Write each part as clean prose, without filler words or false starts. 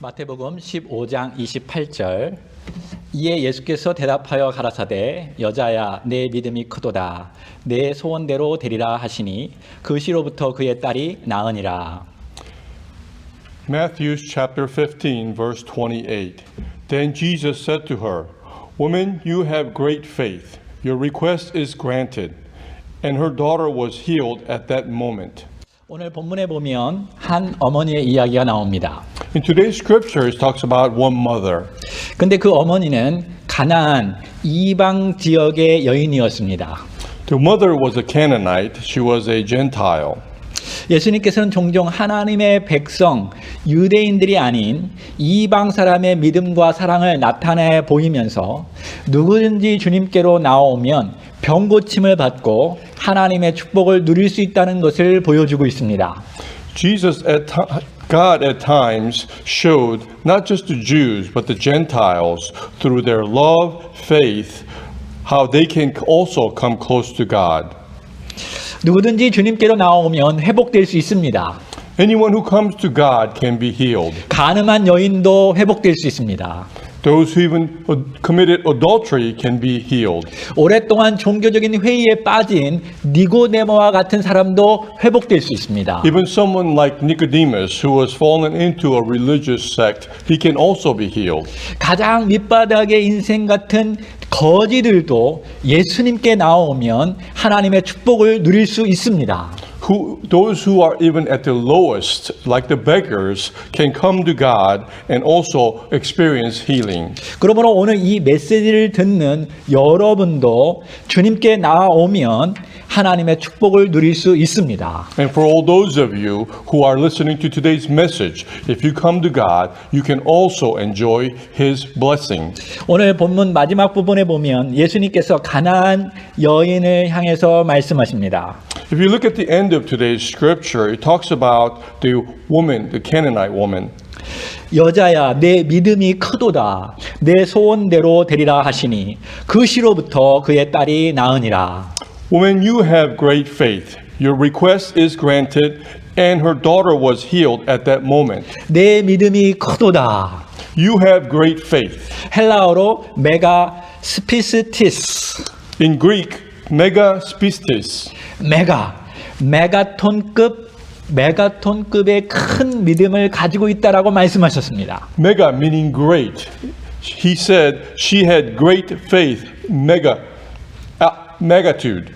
마태복음 15장 28절. 이에 예수께서 대답하여 가라사대 여자야 내 믿음이 크도다 내 소원대로 되리라 하시니 그 시로부터 그의 딸이 나으니라. Matthew chapter 15 verse 28. Then Jesus said to her, Woman, you have great faith. Your request is granted. And her daughter was healed at that moment. 오늘 본문에 보면 한 어머니의 이야기가 나옵니다. In today's scripture, it talks about one mother. 근데 그 어머니는 가나안 이방 지역의 여인이었습니다. The mother was a Canaanite. She was a Gentile. 예수님께서는 종종 하나님의 백성, 유대인들이 아닌 이방 사람의 믿음과 사랑을 나타내 보이면서 누구든지 주님께로 나오면 병 고침을 받고 하나님의 축복을 누릴 수 있다는 것을 보여주고 있습니다. God at times showed not just the Jews but the Gentiles through their love, faith, how they can also come close to God. 누구든지 주님께로 나오면 회복될 수 있습니다. Anyone who comes to God can be healed. 가늠한 여인도 회복될 수 있습니다. Those who even committed adultery can be healed. 오랫동안 종교적인 회의에 빠진 니고데모와 같은 사람도 회복될 수 있습니다. Even someone like Nicodemus who has fallen into a religious sect, he can also be healed. 가장 밑바닥의 인생 같은 거지들도 예수님께 나오면 하나님의 축복을 누릴 수 있습니다. Those who are even at the lowest, like the beggars, can come to God and also experience healing. 그러므로 오늘 이 메시지를 듣는 여러분도 주님께 나오면 하나님의 축복을 누릴 수 있습니다. And for all those of you who are listening to today's message, if you come to God, you can also enjoy His blessing. 오늘 본문 마지막 부분에 보면 예수님께서 가나안 여인을 향해서 말씀하십니다. If you look at the end of today's scripture, it talks about the woman, the Canaanite woman. 여자야 내 믿음이 크도다 내 소원대로 되리라 하시니 그 시로부터 그의 딸이 나으니라. Woman, you have great faith. Your request is granted, and her daughter was healed at that moment. 내 믿음이 크도다. You have great faith. 헬라어로 메가 스피스티스. In Greek, mega spistis. 메가톤급의 큰 믿음을 가지고 있다라고 말씀하셨습니다. Mega meaning great. He said she had great faith. Magnitude.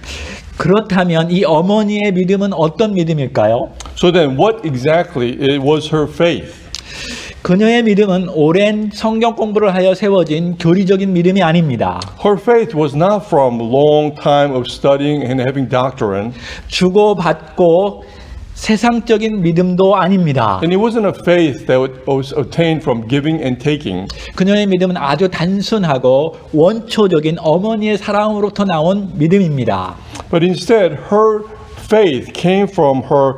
그렇다면 이 어머니의 믿음은 어떤 믿음일까요? So then what exactly was her faith? 그녀의 믿음은 오랜 성경 공부를 하여 세워진 교리적인 믿음이 아닙니다. Her faith was not from long time of studying and having doctrine. 주고받고 세상적인 믿음도 아닙니다. And it wasn't a faith that was obtained from giving and taking. 그녀의 믿음은 아주 단순하고 원초적인 어머니의 사랑으로부터 나온 믿음입니다. But instead, her faith came from her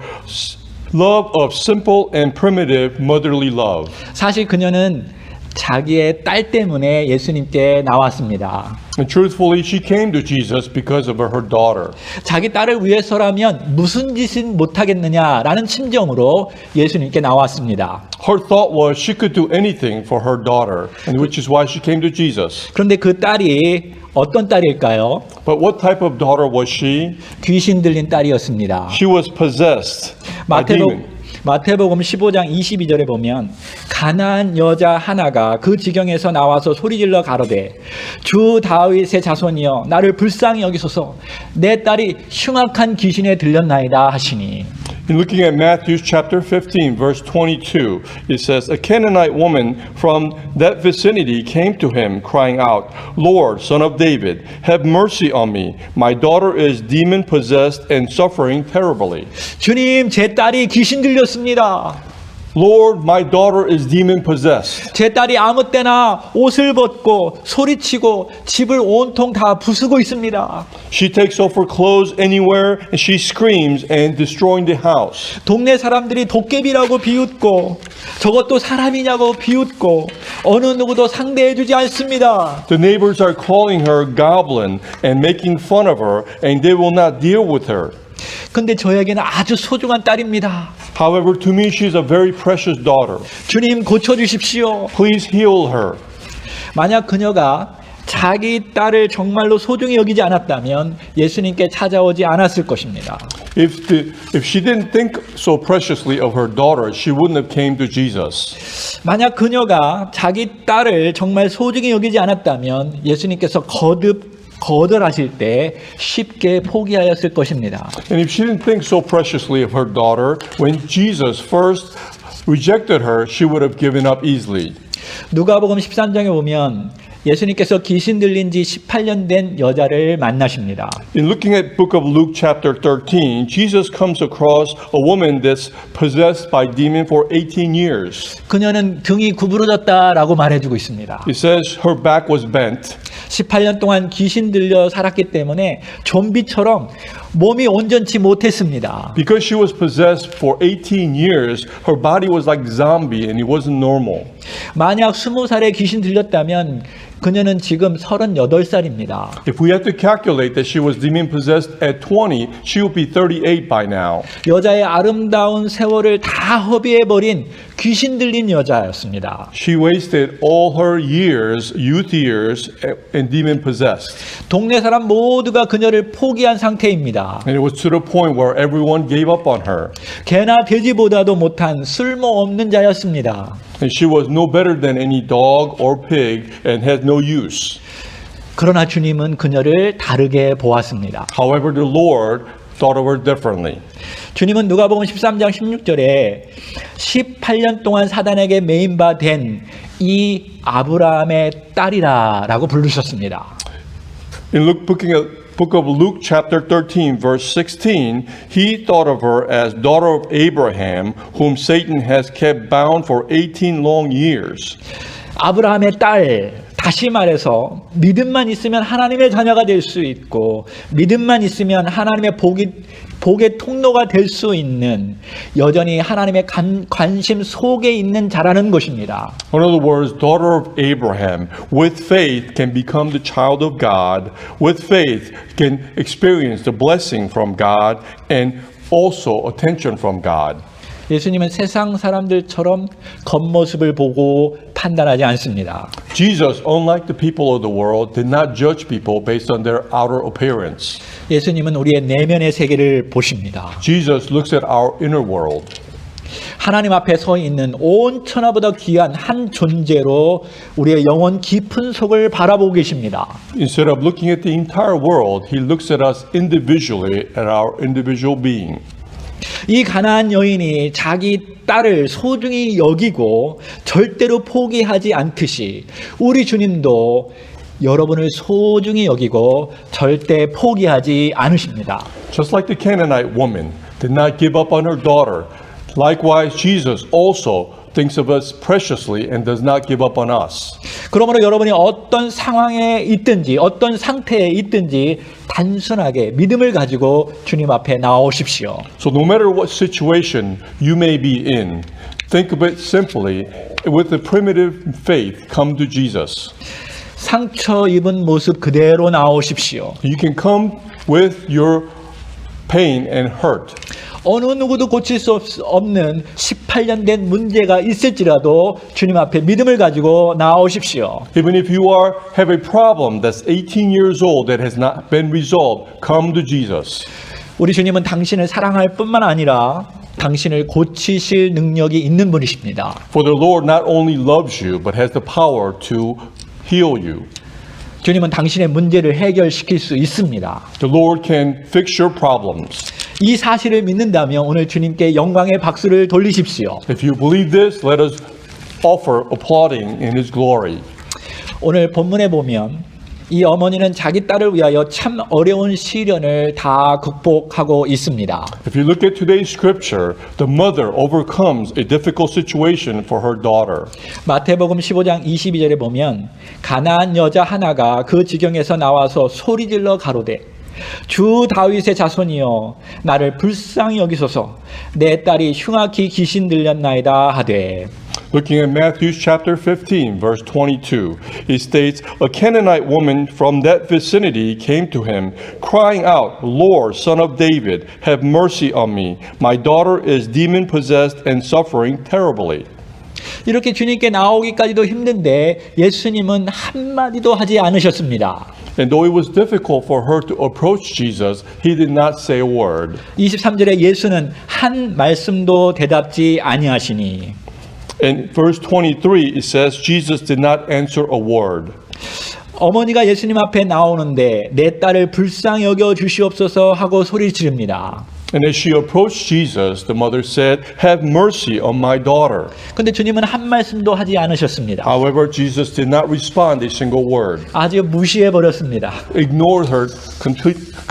love of simple and primitive motherly love. 사실 그녀는 자기의 딸 때문에 예수님께 나왔습니다. And truthfully, she came to Jesus because of her daughter. 자기 딸을 위해서라면 무슨 짓은 못하겠느냐라는 심정으로 예수님께 나왔습니다. Her thought was she could do anything for her daughter, and which is why she came to Jesus. 그런데 그 딸이 어떤 딸일까요? But what type of daughter was she? 귀신 들린 딸이었습니다. She was possessed by a demon. 마태복음 15장 22절에 보면 가나안 여자 하나가 그 지경에서 나와서 소리질러 가로되 주 다윗의 자손이여 나를 불쌍히 여기소서 내 딸이 흉악한 귀신에 들렸나이다 하시니. In looking at Matthew chapter 15 verse 22, it says, A Canaanite woman from that vicinity came to him crying out, Lord, son of David, have mercy on me. My daughter is demon possessed and suffering terribly. 주님, 제 딸이 귀신 들렸습니다. Lord, my daughter is demon possessed. 제 딸이 아무 때나 옷을 벗고 소리치고 집을 온통 다 부수고 있습니다. She takes off her clothes anywhere and she screams and destroying the house. 동네 사람들이 도깨비라고 비웃고 저것도 사람이냐고 비웃고 어느 누구도 상대해주지 않습니다. The neighbors are calling her goblin and making fun of her and they will not deal with her. 근데 저에게는 아주 소중한 딸입니다. However, to me, she is a very precious daughter. 주님 고쳐주십시오. Please heal her. 만약 그녀가 자기 딸을 정말로 소중히 여기지 않았다면 예수님께 찾아오지 않았을 것입니다. If she didn't think so preciously of her daughter, she wouldn't have came to Jesus. 만약 그녀가 자기 딸을 정말 소중히 여기지 않았다면 예수님께서 거절하실 때 쉽게 포기하였을 것입니다. And if she didn't think so preciously of her daughter, when Jesus first rejected her, she would have given up easily. 누가복음 13장에 보면 예수님께서 귀신 들린 지 18년 된 여자를 만나십니다. In looking at book of Luke chapter 13, Jesus comes across a woman that's possessed by demon for 18 years. 그녀는 등이 구부러졌다라고 말해주고 있습니다. It says her back was bent. 18년 동안 귀신 들려 살았기 때문에 좀비처럼 몸이 온전치 못했습니다. Because she was possessed for 18 years, her body was like zombie and it wasn't normal. 만약 20살에 귀신 들렸다면 그녀는 지금 38살입니다. If we had to calculate that she was demon possessed at 20, she would be 38 by now. 여자의 아름다운 세월을 다 허비해버린 귀신 들린 여자였습니다. She wasted all her years, youth years, and demon possessed. 동네 사람 모두가 그녀를 포기한 상태입니다. And it was to the point where everyone gave up on her. 개나 돼지보다도 못한 쓸모없는 자였습니다. And she was no better than any dog or pig and had no use. 그러나 주님은 그녀를 다르게 보았습니다. However, the Lord thought of her differently. 주님은 누가복음 13장 16절에 18년 동안 사단에게 매인 바 된 이 아브라함의 딸이라라고 부르셨습니다. In book of Luke chapter 13 verse 16, he thought of her as daughter of Abraham, whom Satan has kept bound for 18 long years. 아브라함의 딸, 다시 말해서 믿음만 있으면 하나님의 자녀가 될 수 있고 믿음만 있으면 하나님의 복의 통로가 될 수 있는 여전히 하나님의 관심 속에 있는 자라는 것입니다. In other words, daughter of Abraham, with faith can become the child of God, with faith can experience the blessing from God and also attention from God. 예수님은 세상 사람들처럼 겉모습을 보고 판단하지 않습니다. Jesus, unlike the people of the world, did not judge people based on their outer appearance. 예수님은 우리의 내면의 세계를 보십니다. Jesus looks at our inner world. 하나님 앞에 서 있는 온 천하보다 귀한 한 존재로 우리의 영혼 깊은 속을 바라보고 계십니다. Instead of looking at the entire world, he looks at us individually, at our individual being. 이 가나안 여인이 자기 딸을 소중히 여기고 절대로 포기하지 않듯이 우리 주님도 여러분을 소중히 여기고 절대 포기하지 않으십니다. Just like the Canaanite woman did not give up on her daughter, likewise Jesus also thinks of us preciously and does not give up on us. 그러므로 여러분이 어떤 상황에 있든지 어떤 상태에 있든지 단순하게 믿음을 가지고 주님 앞에 나오십시오. So no matter what situation you may be in, think of it simply with the primitive faith, come to Jesus. 상처 입은 모습 그대로 나오십시오. You can come with your pain and hurt. 어느 누구도 고칠 수 없는 18년 된 문제가 있을지라도 주님 앞에 믿음을 가지고 나오십시오. Even if you have a problem that's 18 years old that has not been resolved, come to Jesus. 우리 주님은 당신을 사랑할 뿐만 아니라 당신을 고치실 능력이 있는 분이십니다. For the Lord not only loves you, but has the power to heal you. 주님은 당신의 문제를 해결시킬 수 있습니다. The Lord can fix your problems. 이 사실을 믿는다면 오늘 주님께 영광의 박수를 돌리십시오. If you believe this, let us offer applauding in His glory. 오늘 본문에 보면 이 어머니는 자기 딸을 위하여 참 어려운 시련을 다 극복하고 있습니다. If you look at today's scripture, the mother overcomes a difficult situation for her daughter. 마태복음 15장 22절에 보면 가나안 여자 하나가 그 지경에서 나와서 소리질러 가로되 주 다윗의 자손이여 나를 불쌍히 여기소서 내 딸이 흉악히 귀신 들렸나이다 하되. Looking at Matthew chapter 15, verse 22, it states, A Canaanite woman from that vicinity came to him, crying out, Lord, Son of David, have mercy on me. My daughter is demon-possessed and suffering terribly. 이렇게 주님께 나오기까지도 힘든데 예수님은 한마디도 하지 않으셨습니다. And though it was difficult for her to approach Jesus, he did not say a word. 23절에 예수는 한 말씀도 대답지 아니하시니. In verse 23, it says, Jesus did not answer a word. 어머니가 예수님 앞에 나오는데 내 딸을 불쌍히 여겨 주시옵소서 하고 소리 지릅니다. And as she approached Jesus, the mother said, Have mercy on my daughter. 근데 주님은 한 말씀도 하지 않으셨습니다. However, Jesus did not respond a single word. 아주 무시해 버렸습니다. Ignored her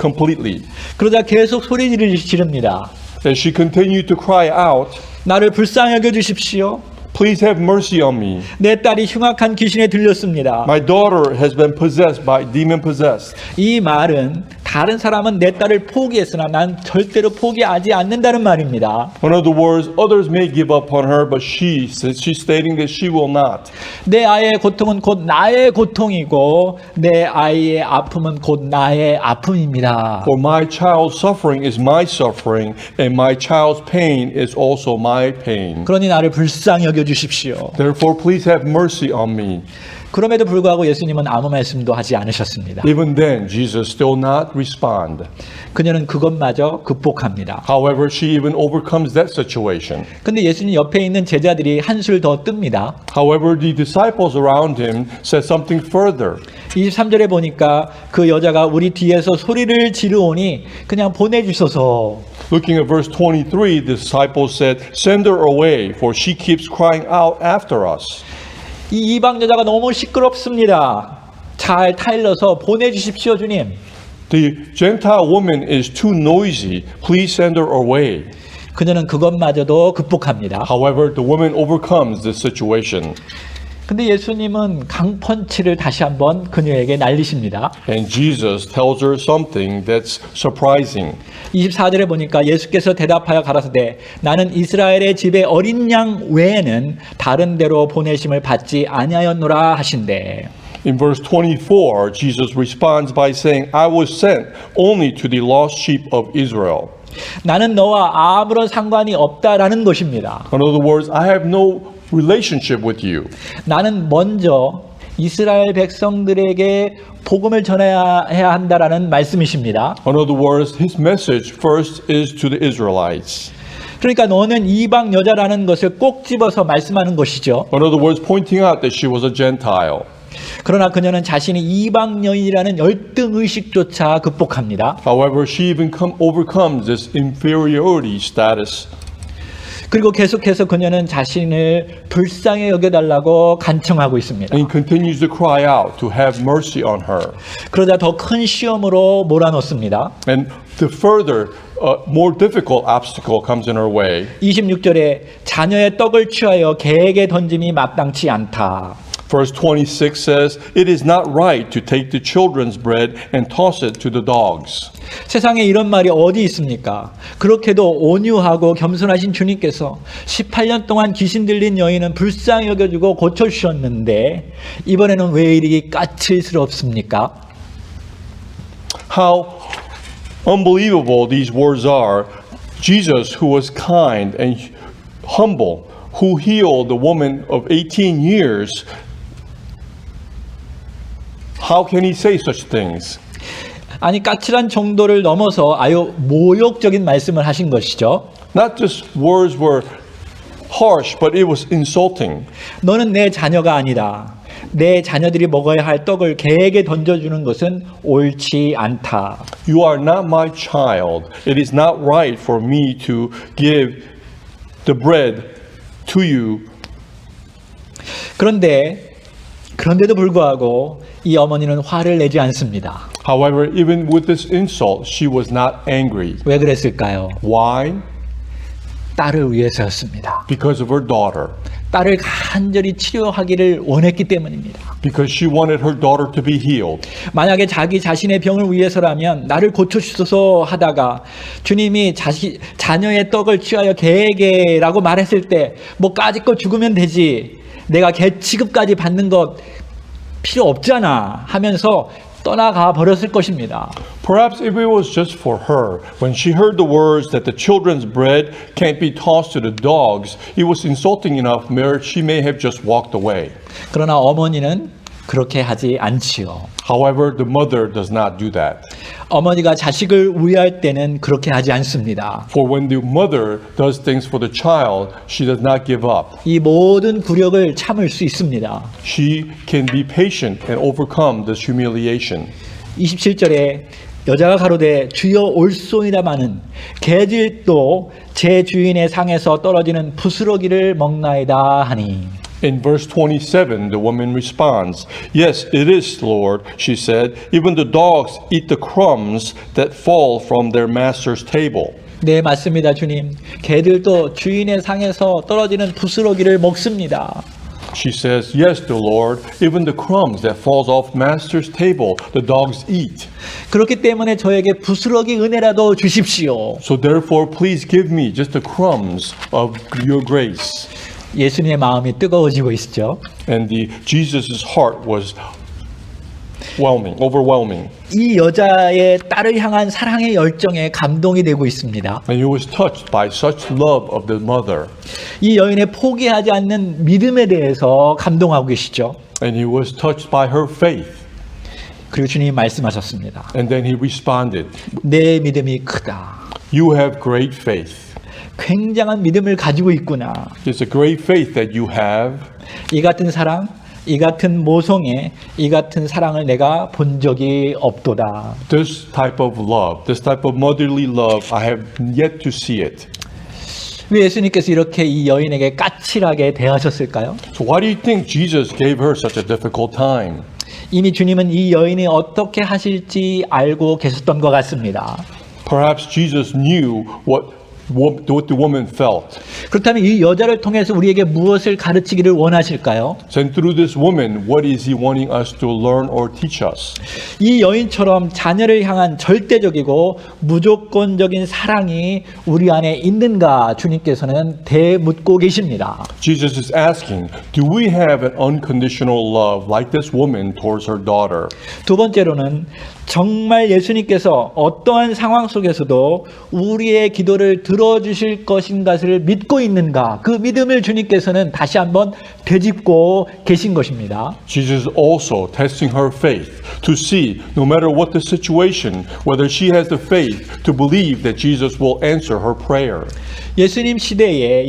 completely. 그러자 계속 소리 지릅니다. As she continued to cry out, 나를 불쌍히 여겨 주십시오. Please have mercy on me. 내 딸이 흉악한 귀신에 들렸습니다. My daughter has been possessed by demon-possessed. 이 말은 다른 사람은 내 딸을 포기했으나 난 절대로 포기하지 않는다는 말입니다. In other words, others may give up on her, but she's stating that she will not. 내 아이의 고통은 곧 나의 고통이고 내 아이의 아픔은 곧 나의 아픔입니다. For my child's suffering is my suffering, and my child's pain is also my pain. 그러니 나를 불쌍히 여겨 주십시오. Therefore, please have mercy on me. 그럼에도 불구하고 예수님은 아무 말씀도 하지 않으셨습니다. Even then, Jesus still not respond. 그녀는 그것마저 극복합니다. However, she even overcomes that situation. 근데 예수님 옆에 있는 제자들이 한술 더 뜹니다. However, the disciples around him said something further. 23절에 보니까 그 여자가 우리 뒤에서 소리를 지르오니 그냥 보내주소서. Looking at verse 23, the disciples said, Send her away, for she keeps crying out after us. 이 이방 여자가 너무 시끄럽습니다. 잘 타일러서 보내주십시오, 주님. The Gentile woman is too noisy. Please send her away. 그녀는 그것마저도 극복합니다. However, the woman overcomes this situation. 근데 예수님은 강펀치를 다시 한번 그녀에게 날리십니다. And Jesus tells her something that's surprising. 24절에 보니까 예수께서 대답하여 가라사대 나는 이스라엘의 집에 어린 양 외에는 다른 데로 보내심을 받지 아니하였노라 하신대. In verse 24, Jesus responds by saying, I was sent only to the lost sheep of Israel. 나는 너와 아무런 상관이 없다라는 것입니다. In other words, I have no relationship with you. 나는 먼저 이스라엘 백성들에게 복음을 전해야 한다라는 말씀이십니다. In other words, his message first is to the Israelites. 그러니까 너는 이방 여자라는 것을 꼭 집어서 말씀하는 것이죠. In other words, pointing out that she was a Gentile. 그러나 그녀는 자신이 이방 여인이라는 열등 의식조차 극복합니다. However, she even overcomes this inferiority status. 그리고 계속해서 그녀는 자신을 불쌍히 여겨달라고 간청하고 있습니다. And continues to cry out to have mercy on her. 그러자 더 큰 시험으로 몰아넣습니다. And the further, more difficult obstacle comes in her way. 26절에 자녀의 떡을 취하여 개에게 던짐이 마땅치 않다. Verse 26 says, It is not right to take the children's bread and toss it to the dogs. 세상에 이런 말이 어디 있습니까? 그렇게도 온유하고 겸손하신 주님께서 18년 동안 귀신 들린 여인은 불쌍히 여겨주고 고쳐주셨는데 이번에는 왜 이리 까칠스럽습니까? How unbelievable these words are. Jesus, who was kind and humble, who healed the woman of 18 years, how can he say such things? 아니 까칠한 정도를 넘어서 아유 모욕적인 말씀을 하신 것이죠. Not just words were harsh, but it was insulting. 너는 내 자녀가 아니다. 내 자녀들이 먹어야 할 떡을 개에게 던져주는 것은 옳지 않다. You are not my child. It is not right for me to give the bread to you. 그런데도 불구하고 이 어머니는 화를 내지 않습니다. However, even with this insult, she was not angry. 왜 그랬을까요? Why? 딸을 위해서였습니다. Because of her daughter. 딸을 간절히 치료하기를 원했기 때문입니다. Because she wanted her daughter to be healed. 만약에 자기 자신의 병을 위해서라면 나를 고쳐주소서 하다가 주님이 자녀의 떡을 취하여 개에게라고 말했을 때 뭐 까짓거 죽으면 되지, 내가 개 취급까지 받는 것 필요 없잖아 하면서 떠나가 버렸을 것입니다. Perhaps if it was just for her, when she heard the words that the children's bread can't be tossed to the dogs, it was insulting enough where she may have just walked away. 그러나 어머니는 그렇게 하지 않지요. However, the mother does not do that. 어머니가 자식을 위할 때는 그렇게 하지 않습니다. For when the mother does things for the child, she does not give up. 이 모든 굴욕을 참을 수 있습니다. She can be patient and overcome this humiliation. 27절에 여자가 가로되 주여 올소이다마는 개들도 제 주인의 상에서 떨어지는 부스러기를 먹나이다 하니. In verse 27, the woman responds, Yes, it is, Lord, she said. Even the dogs eat the crumbs that fall from their master's table. 네, 맞습니다, 주님. 개들도 주인의 상에서 떨어지는 부스러기를 먹습니다. She says, Yes, the Lord. Even the crumbs that falls off master's table, the dogs eat. 그렇기 때문에 저에게 부스러기 은혜라도 주십시오. So therefore, please give me just the crumbs of your grace. 예수님의 마음이 뜨거워지고 있죠. And Jesus' heart was overwhelming. 이 여자의 딸을 향한 사랑의 열정에 감동이 되고 있습니다. And he was touched by such love of the mother. 이 여인의 포기하지 않는 믿음에 대해서 감동하고 계시죠. And he was touched by her faith. 그리고 주님이 말씀하셨습니다. And then he responded, 내 믿음이 크다. You have great faith. 굉장한 믿음을 가지고 있구나. It's a great faith that you have. 이 같은 사랑, 이 같은 모성애, 이 같은 사랑을 내가 본 적이 없도다. This type of love, this type of motherly love, I have yet to see it. 왜 예수님께서 이렇게 이 여인에게 까칠하게 대하셨을까요? So why do you think Jesus gave her such a difficult time? 이미 주님은 이 여인이 어떻게 하실지 알고 계셨던 것 같습니다. Perhaps Jesus knew what the woman felt. 그렇다면 이 여자를 통해서 우리에게 무엇을 가르치기를 원하실까요? And through this woman, what is he wanting us to learn or teach us? 이 여인처럼 자녀를 향한 절대적이고 무조건적인 사랑이 우리 안에 있는가 주님께서는 대묻고 계십니다. Jesus is asking, do we have an unconditional love like this woman towards her daughter? 두 번째로는 정말 예수님께서 어떠한 상황 속에서도 우리의 기도를 들어주실 것인가를 믿고 있는가, 그 믿음을 주님께서는 다시 한번 되짚고 계신 것입니다. Jesus is also testing her faith to see, no matter what the situation, whether she has the faith to believe that Jesus will answer her prayer. 예수님 시대에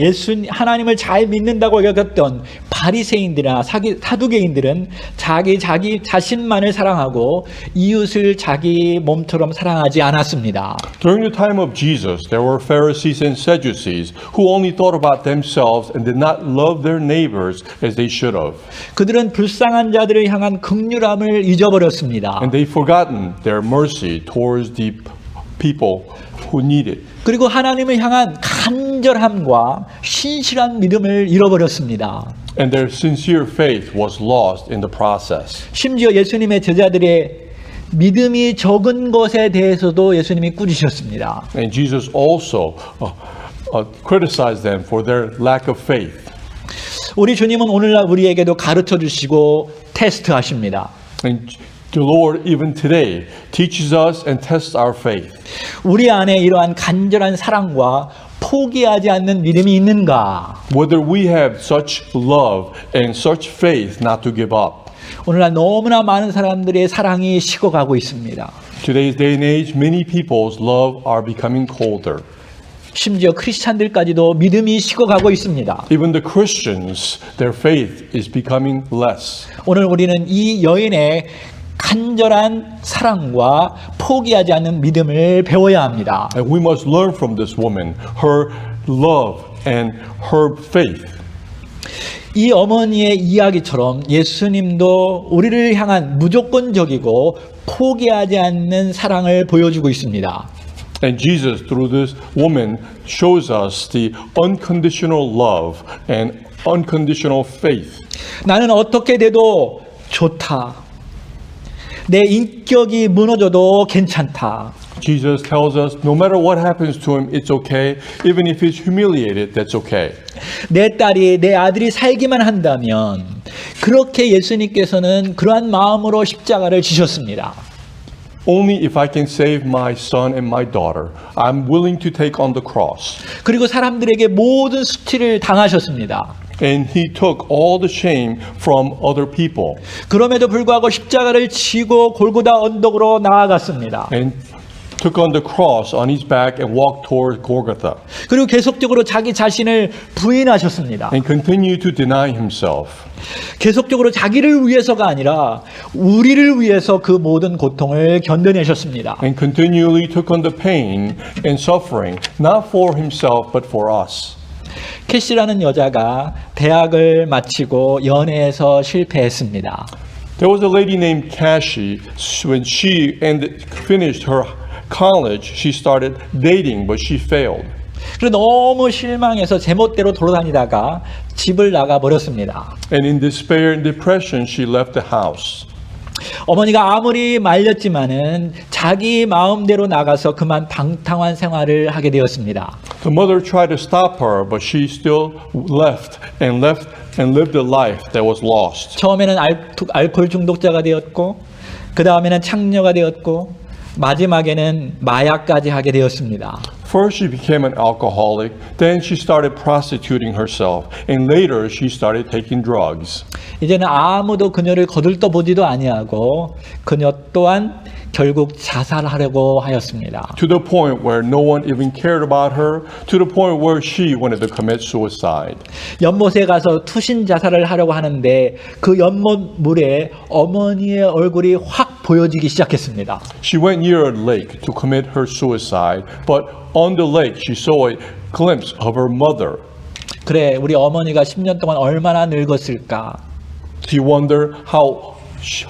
하나님을 잘 믿는다고 여겼던 바리새인들이나 사두개인들은 자기 자신만을 사랑하고 이웃을 자기 몸처럼 사랑하지 않았습니다. During the time of Jesus, there were Pharisees and Sadducees who only thought about themselves and did not love their neighbors as they should have. 그들은 불쌍한 자들을 향한 긍휼함을 잊어버렸습니다. And they've forgotten their mercy towards the people who need it. 그리고 하나님을 향한 간절함과 신실한 믿음을 잃어버렸습니다. And their sincere faith was lost in the process. 심지어 예수님의 제자들의 믿음이 적은 것에 대해서도 예수님이 꾸짖으셨습니다. And Jesus also criticized them for their lack of faith. 우리 주님은 오늘날 우리에게도 가르쳐 주시고 테스트하십니다. And the Lord even today teaches us and tests our faith. 우리 안에 이러한 간절한 사랑과 포기하지 않는 믿음이 있는가? Whether we have such love and such faith not to give up. 오늘날 너무나 많은 사람들의 사랑이 식어가고 있습니다. Today's day and age, many people's love are becoming colder. 심지어 크리스찬들까지도 믿음이 식어가고 있습니다. Even the Christians, their faith is becoming less. 오늘 우리는 이 여인의 간절한 사랑과 포기하지 않는 믿음을 배워야 합니다. And we must learn from this woman, her love and her faith. 이 어머니의 이야기처럼 예수님도 우리를 향한 무조건적이고 포기하지 않는 사랑을 보여주고 있습니다. And Jesus, through this woman, shows us the unconditional love and unconditional faith. 나는 어떻게 돼도 좋다. 내 인격이 무너져도 괜찮다. Jesus tells us no matter what happens to him, it's okay. Even if he's humiliated, that's okay. 내 딸이 내 아들이 살기만 한다면 그렇게 예수님께서는 그러한 마음으로 십자가를 지셨습니다. Only if I can save my son and my daughter, I'm willing to take on the cross. 그리고 사람들에게 모든 수치를 당하셨습니다. And he took all the shame from other people. 그럼에도 불구하고 십자가를 지고 골고다 언덕으로 나아갔습니다. And took on the cross on his back and walked toward Golgotha. 그리고 계속적으로 자기 자신을 부인하셨습니다. And continued to deny himself. 계속적으로 자기를 위해서가 아니라 우리를 위해서 그 모든 고통을 견뎌내셨습니다. And continually took on the pain and suffering, not for himself, but for us. 캐시라는 여자가 대학을 마치고 연애에서 실패했습니다. There was a lady named Cassie. When she finished her college, she started dating, but she failed. 그래서 너무 실망해서 제멋대로 돌아다니다가 집을 나가 버렸습니다. And in despair and depression, she left the house. 어머니가 아무리 말렸지만은 자기 마음대로 나가서 그만 방탕한 생활을 하게 되었습니다. The mother tried to stop her, but she still left and lived a life that was lost. 처음에는 알코올 중독자가 되었고 그 다음에는 창녀가 되었고 마지막에는 마약까지 하게 되었습니다. First she became an alcoholic, then she started prostituting herself, and later she started taking drugs. 이제는 아무도 그녀를 거들떠보지도 아니하고 그녀 또한 결국 자살하려고 하였습니다. To the point where no one even cared about her, to the point where she wanted to commit suicide. 연못에 가서 투신 자살을 하려고 하는데 그 연못물에 어머니의 얼굴이 확 보여지기 시작했습니다. She went near a lake to commit her suicide, but on the lake she saw a glimpse of her mother. 그래, 우리 어머니가 10년 동안 얼마나 늙었을까? She wondered how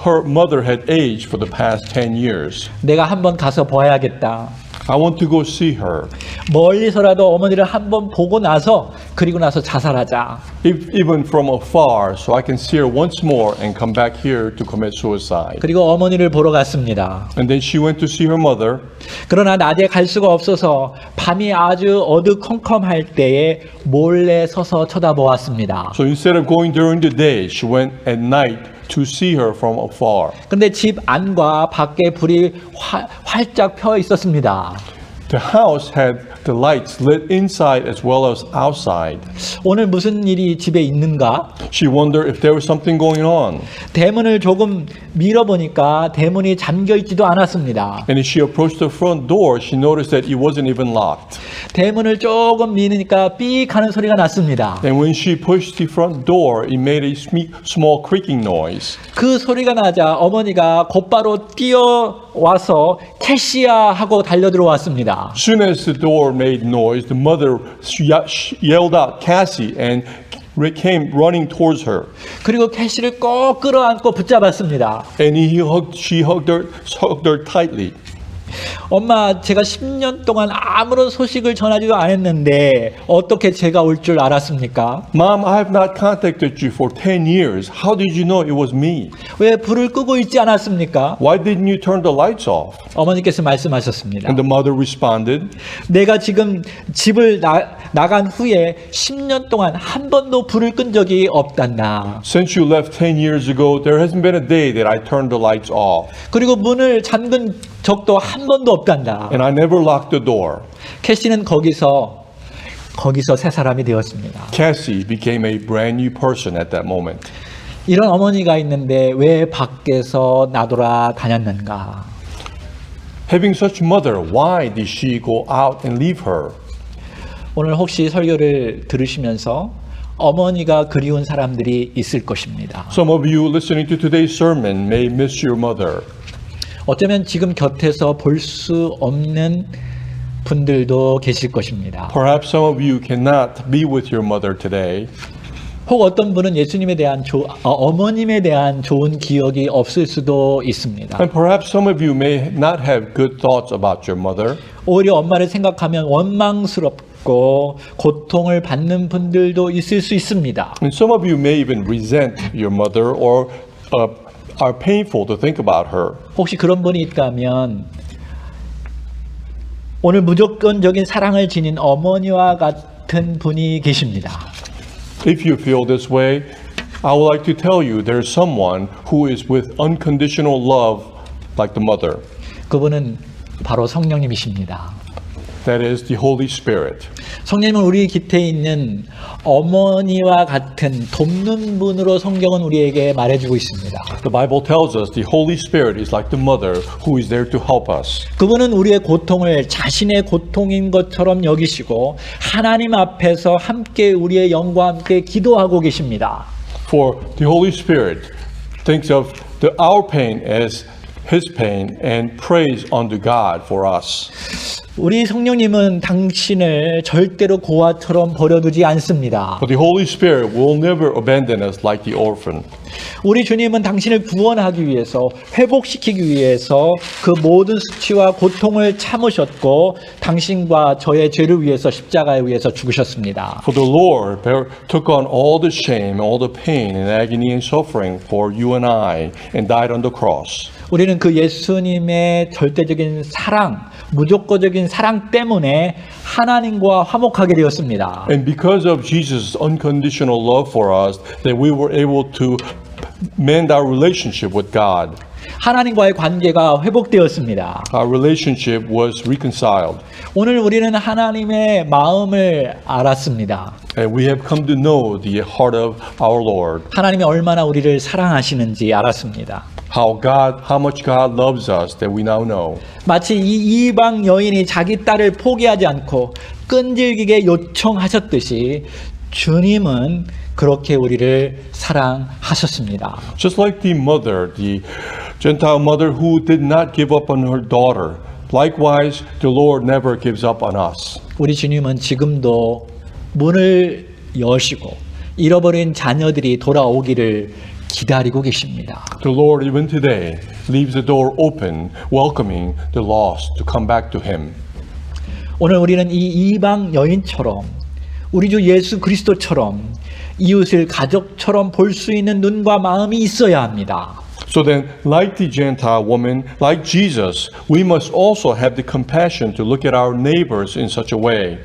her mother had aged for the past 10 years. 내가 한번 가서 봐야겠다. I want to go see her. 멀리서라도 어머니를 한번 보고 나서 그리고 나서 자살하자. Even from afar, so I can see her once more and come back here to commit suicide. 그리고 어머니를 보러 갔습니다. And then she went to see her mother. 그러나 낮에 갈 수가 없어서 밤이 아주 어두컴컴할 때에 몰래 서서 쳐다보았습니다. So instead of going during the day, she went at night to see her from afar. 그런데 집 안과 밖에 불이 활짝 펴 있었습니다. The house had the lights lit inside as well as outside. 오늘 무슨 일이 집에 있는가? She wondered if there was something going on. 대문을 조금 밀어보니까 대문이 잠겨 있지도 않았습니다. And as she approached the front door, she noticed that it wasn't even locked. 대문을 조금 미니까 삑 하는 소리가 났습니다. And when she pushed the front door, it made a small creaking noise. 그 소리가 나자 어머니가 곧바로 뛰어와서 캐시야 하고 달려들어왔습니다. Soon as the door made noise, the mother yelled out, Cassie, and came running towards her. 그리고 캐시를 꼭 끌어안고 붙잡았습니다. And she hugged her tightly. 엄마, 제가 10년 동안 아무런 소식을 전하지도 않았는데 어떻게 제가 올 줄 알았습니까? Mom, I have not contacted you for 10 years. How did you know it was me? 왜 불을 끄고 있지 않았습니까? Why didn't you turn the lights off? 어머니께서 말씀하셨습니다. And the mother responded, 내가 지금 집을 나간 후에 10년 동안 한 번도 불을 끈 적이 없단다. Since you left 10 years ago, there hasn't been a day that I turned the lights off. 그리고 문을 잠근 적도 한 번도 없단다. And I never locked the door. 캐시는 거기서 새 사람이 되었습니다. Cassie became a brand new person at that moment. 이런 어머니가 있는데 왜 밖에서 나돌아 다녔는가? Having such mother, why did she go out and leave her? 오늘 혹시 설교를 들으시면서 어머니가 그리운 사람들이 있을 것입니다. Some of you listening to today's sermon may miss your mother. 어쩌면 지금 곁에서 볼 수 없는 분들도 계실 것입니다. Perhaps some of you cannot be with your mother today. 혹 어떤 분은 예수님에 대한 어머님에 대한 좋은 기억이 없을 수도 있습니다. And perhaps some of you may not have good thoughts about your mother. 오히려 엄마를 생각하면 원망스럽고 있고 고통을 받는 분들도 있을 수 있습니다. And some of you may even resent your mother or are painful to think about her. 혹시 그런 분이 있다면 오늘 무조건적인 사랑을 지닌 어머니와 같은 분이 계십니다. If you feel this way, I would like to tell you there's someone who is with unconditional love like the mother. 그분은 바로 성령님이십니다. That is the Holy Spirit. 성령님은 우리 곁에 있는 어머니와 같은 돕는 분으로 성경은 우리에게 말해주고 있습니다. The Bible tells us the Holy Spirit is like the mother who is there to help us. 그분은 우리의 고통을 자신의 고통인 것처럼 여기시고 하나님 앞에서 함께 우리의 영과 함께 기도하고 계십니다. For the Holy Spirit thinks of our pain as His pain and prays unto God for us. 우리 성령님은 당신을 절대로 고아처럼 버려두지 않습니다. But the Holy Spirit will never abandon us like the orphan. 우리 주님은 당신을 구원하기 위해서 회복시키기 위해서 그 모든 수치와 고통을 참으셨고 당신과 저의 죄를 위해서 십자가에 위해서 죽으셨습니다. For the Lord took on all the shame, all the pain and agony and suffering for you and I and died on the cross. 우리는 그 예수님의 절대적인 사랑, 무조건적인 사랑 때문에 하나님과 화목하게 되었습니다. And because of Jesus' unconditional love for us, that we were able to mend our relationship with God. 하나님과의 관계가 회복되었습니다. Our relationship was reconciled. 오늘 우리는 하나님의 마음을 알았습니다. And we have come to know the heart of our Lord. 하나님이 얼마나 우리를 사랑하시는지 알았습니다. How much God loves us that we now know. 마치 이 이방 여인이 자기 딸을 포기하지 않고 끈질기게 요청하셨듯이 주님은 그렇게 우리를 사랑하셨습니다. Just like the mother, the Gentile mother who did not give up on her daughter, likewise the Lord never gives up on us. 우리 주님은 지금도 문을 여시고 잃어버린 자녀들이 돌아오기를 기다리고 계십니다. The Lord even today leaves the door open, welcoming the lost to come back to Him. 오늘 우리는 이 이방 여인처럼 우리 주 예수 그리스도처럼 이웃을 가족처럼 볼 수 있는 눈과 마음이 있어야 합니다. So then, like the Gentile woman, like Jesus, we must also have the compassion to look at our neighbors in such a way.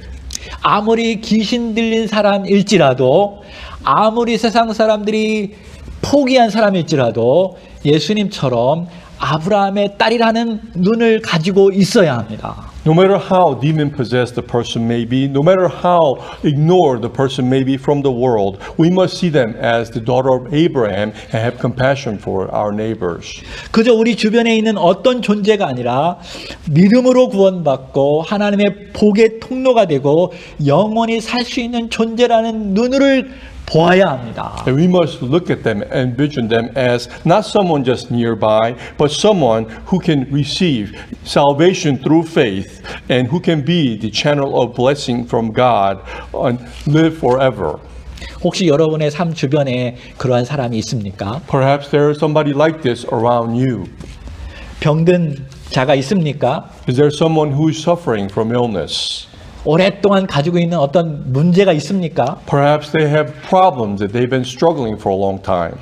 아무리 귀신 들린 사람일지라도 아무리 세상 사람들이 포기한 사람일지라도 예수님처럼 아브라함의 딸이라는 눈을 가지고 있어야 합니다. No matter how demon-possessed the person may be, no matter how ignored the person may be from the world, we must see them as the daughter of Abraham and have compassion for our neighbors. 그저 우리 주변에 있는 어떤 존재가 아니라 믿음으로 구원받고 하나님의 복의 통로가 되고 영원히 살 수 있는 존재라는 눈을 보아야 합니다. And we must look at them and envision them as not someone just nearby, but someone who can receive salvation through faith and who can be the channel of blessing from God and live forever. 혹시 여러분의 삶 주변에 그러한 사람이 있습니까? Perhaps there is somebody like this around you. 병든 자가 있습니까? Is there someone who is suffering from illness? 오랫동안 가지고 있는 어떤 문제가 있습니까? Perhaps they have problems that they've been struggling for a long time.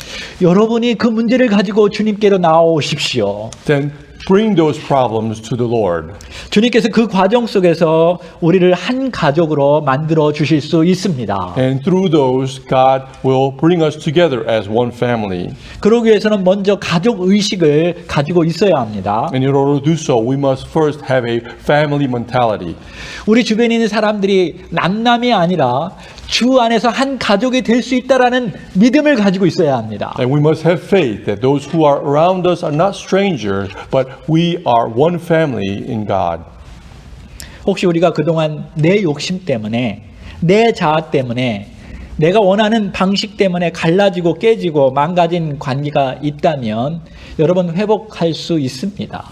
여러분이 그 문제를 가지고 주님께로 나오십시오. Then bring those problems to the Lord. 주님께서 그 과정 속에서 우리를 한 가족으로 만들어 주실 수 있습니다. And through those, God will bring us together as one family. 그러기 위해서는 먼저 가족 의식을 가지고 있어야 합니다. And in order to do so, we must first have a family mentality. 우리 주변에 있는 사람들이 남남이 아니라 주 안에서 한 가족이 될 수 있다라는 믿음을 가지고 있어야 합니다. And we must have faith that those who are around us are not strangers, but we are one family in God. 혹시 우리가 그동안 내 욕심 때문에 내 자아 때문에 내가 원하는 방식 때문에 갈라지고 깨지고 망가진 관계가 있다면 여러분 회복할 수 있습니다.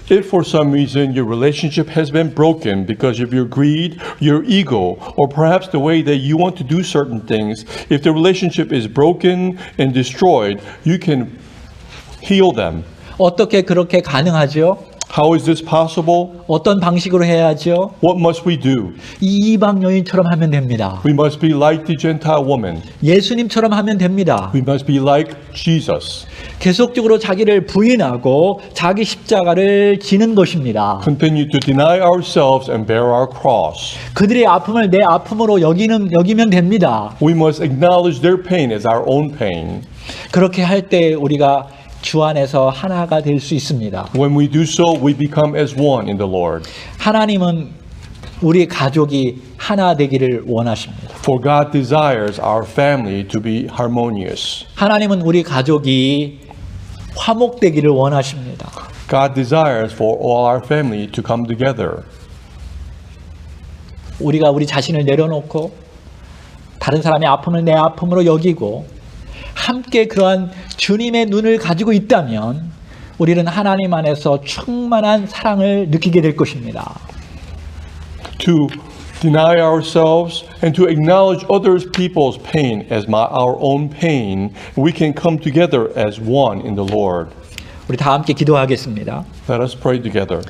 If for some reason your relationship has been broken because of your greed, your ego, or perhaps the way that you want to do certain things, if the relationship is broken and destroyed, you can heal them. 어떻게 그렇게 가능하죠? How is this possible? 어떤 방식으로 해야죠? What must we do? 이 이방 여인처럼 하면 됩니다. We must be like the Gentile woman. 예수님처럼 하면 됩니다. We must be like Jesus. 계속적으로 자기를 부인하고 자기 십자가를 지는 것입니다. Continue to deny ourselves and bear our cross. 그들의 아픔을 내 아픔으로 여기면 됩니다. We must acknowledge their pain as our own pain. 그렇게 할 때 우리가 주 안에서 하나가 될 수 있습니다. When we do so, we become as one in the Lord. 하나님은 우리 가족이 하나 되기를 원하십니다. For God desires our family to be harmonious. 하나님은 우리 가족이 화목되기를 원하십니다. God desires for all our family to come together. 우리가 우리 자신을 내려놓고 다른 사람의 아픔을 내 아픔으로 여기고 함께 그러한 주님의 눈을 가지고 있다면 우리는 하나님 안에서 충만한 사랑을 느끼게 될 것입니다. To deny ourselves and to acknowledge other people's pain as our own pain, we can come together as one in the Lord. 우리 다 함께 기도하겠습니다. Let us pray together.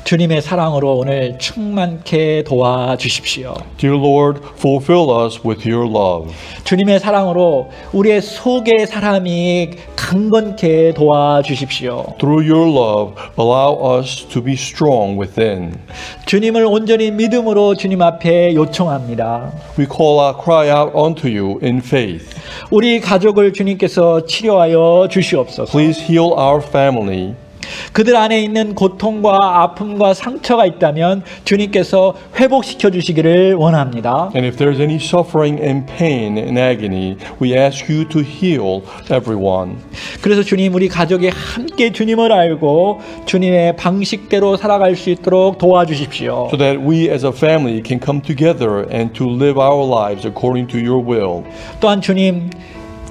주님의 사랑으로 오늘 충만케 도와주십시오. Dear Lord, fulfill us with your love. 주님의 사랑으로 우리의 속의 사람이 강건케 도와주십시오. Through your love, allow us to be strong within. 주님을 온전히 믿음으로 주님 앞에 요청합니다. We cry out unto you in faith. 우리 가족을 주님께서 치료하여 주시옵소서. Please heal our family. 그들 안에 있는 고통과 아픔과 상처가 있다면 주님께서 회복시켜 주시기를 원합니다. And if there's any suffering and pain and agony, we ask you to heal everyone. 그래서 주님, 우리 가족이 함께 주님을 알고 주님의 방식대로 살아갈 수 있도록 도와주십시오. So that we as a family can come together and to live our lives according to your will. 또한 주님,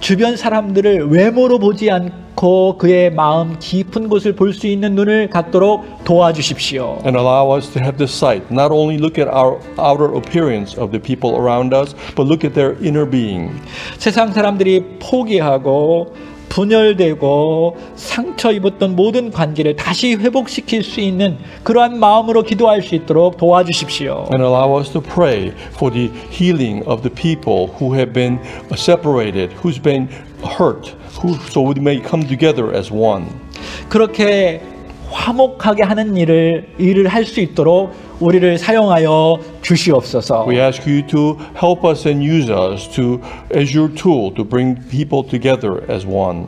주변 사람들을 외모로 보지 않고 그의 마음 깊은 곳을 볼 수 있는 눈을 갖도록 도와주십시오. And allow us to have the sight, not only look at our outer appearance of the people around us, but look at their inner being. 세상 사람들이 포기하고 분열되고 상처 입었던 모든 관계를 다시 회복시킬 수 있는 그러한 마음으로 기도할 수 있도록 도와주십시오. And allow us to pray for the healing of the people who have been separated, who's been hurt, so we may come together as one. 그렇게 화목하게 하는 일을 할 수 있도록 우리를 사용하여 주시옵소서. We ask you to help us and use us as your tool to bring people together as one.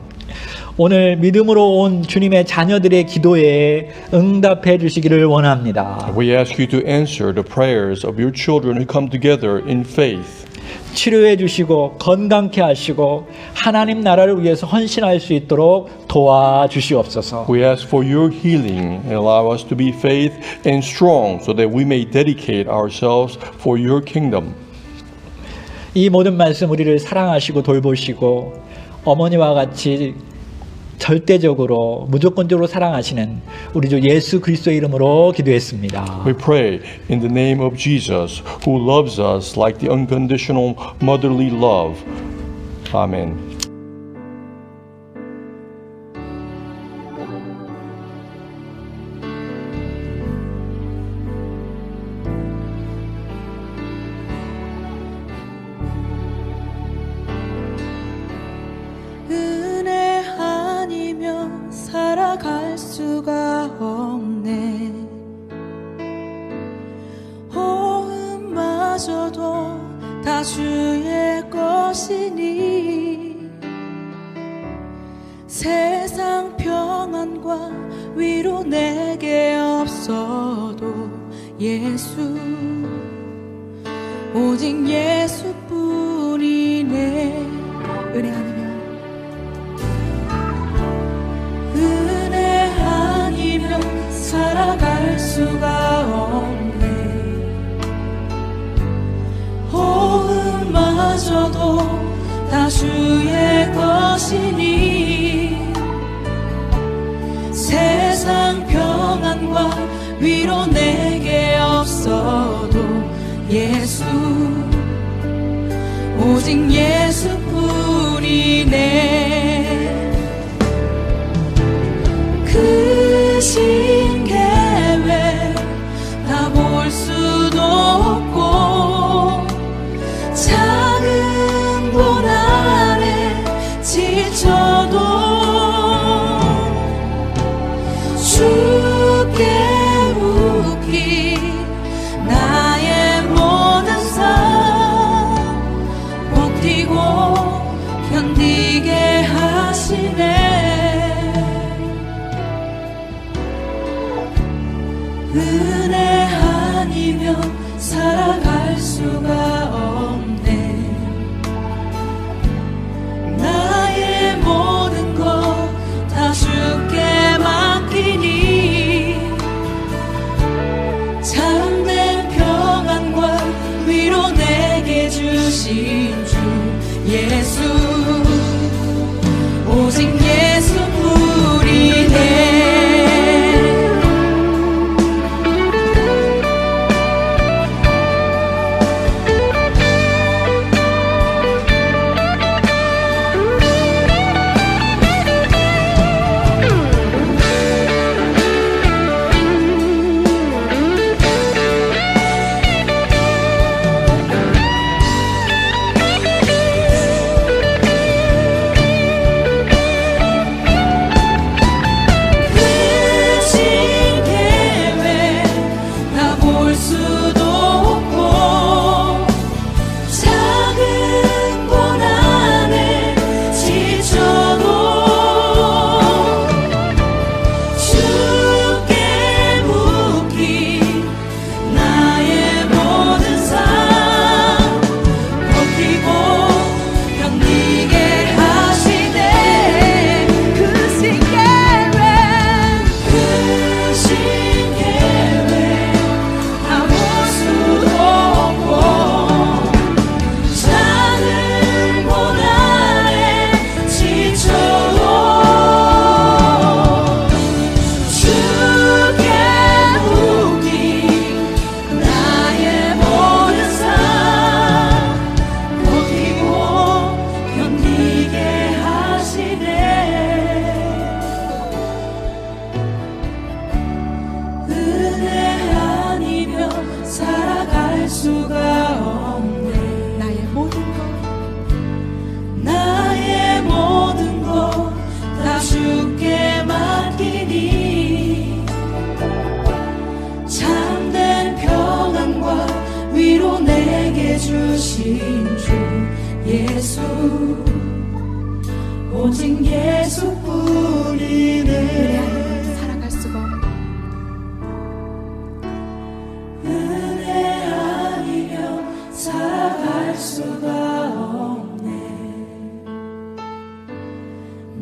오늘 믿음으로 온 주님의 자녀들의 기도에 응답해 주시기를 원합니다. We ask you to answer the prayers of your children who come together in faith. 치료해 주시고 건강케 하시고 하나님 나라를 위해서 헌신할 수 있도록 도와주시옵소서. We ask for your healing and allow us to be faith and strong so that we may dedicate ourselves for your kingdom. 이 모든 말씀 우리를 사랑하시고 돌보시고 어머니와 같이 절대적으로 무조건적으로 사랑하시는 우리 주 예수 그리스도의 이름으로 기도했습니다. We pray in the name of Jesus who loves us like the unconditional motherly love. Amen. 살아갈 수가 없네. 호흡마저도 다 주의 것이니 세상 평안과 위로 내게 없어도 예수 오직 예수뿐이네. 은혜 아니면 살아갈 수가 없네. 호흡마저도 다 주의 것이니 세상 평안과 위로 내게 없어도 예수 오직 예수뿐이네. 지쳐도 주께 묻기 나의 모든 삶 버티고 견디게 하시네. 은혜 아니면 살아갈 수가 없네. 나의 모든 것 다 주께 맡기니 참된 평안과 위로 내게 주신 주 예수, 오직 예수뿐이네. 예수, 오직 예수뿐이네. 살아갈 수가 없네. 은혜 아니면 살아갈 수가 없네.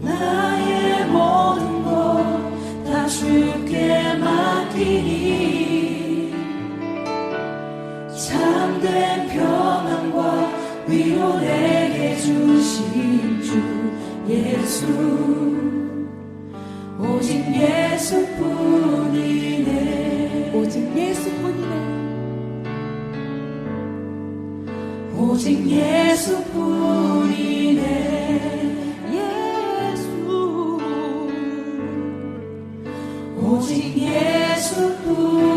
나의 모든 것 다 주께 맡기니 참된 평안과 위로 내게 주신 주 예수, 오직 예수뿐이네. 오직 예수뿐이네. 오직 예수뿐이네. 예수, 오직 예수뿐이네.